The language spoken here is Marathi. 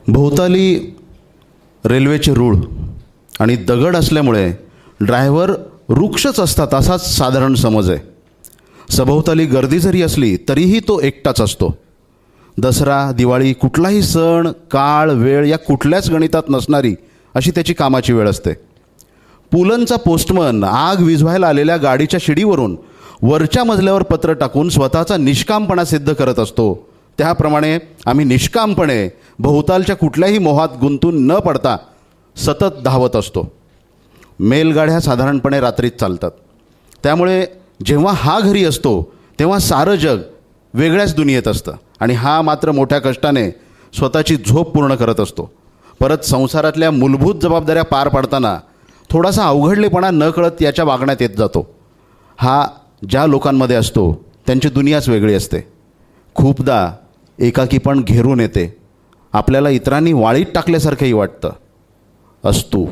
भोवताली रेल्वेचे रूळ आणि दगड असल्यामुळे ड्रायव्हर वृक्षच असतात असाच साधारण समज आहे. सभोवताली गर्दी जरी असली तरीही तो एकटाच असतो. दसरा, दिवाळी, कुठलाही सण, काळ, वेळ या कुठल्याच गणितात नसणारी अशी त्याची कामाची वेळ असते. पुलंचा पोस्टमन आग विझवायला आलेल्या गाडीच्या शिडीवरून वरच्या मजल्यावर पत्र टाकून स्वतःचा निष्कामपणा सिद्ध करत असतो. त्याप्रमाणे आम्ही निष्कामपणे भोवतालच्या कुठल्याही मोहात गुंतून न पडता सतत धावत असतो. मेलगाड्या साधारणपणे रात्रीच चालतात. त्यामुळे जेव्हा हा घरी असतो तेव्हा सारं जग वेगळ्याच दुनियेत असतं आणि हा मात्र मोठ्या कष्टाने स्वतःची झोप पूर्ण करत असतो. परत संसारातल्या मूलभूत जबाबदाऱ्या पार पाडताना थोडासा अवघडलेपणा नकळत याच्या वागण्यात येत जातो. हा ज्या लोकांमध्ये असतो त्यांची दुनियाच वेगळी असते. खूपदा एकाकीपण घेरून येते. आपल्याला इतरांनी वाळीत टाकल्यासारखंही वाटतं. अस्तु.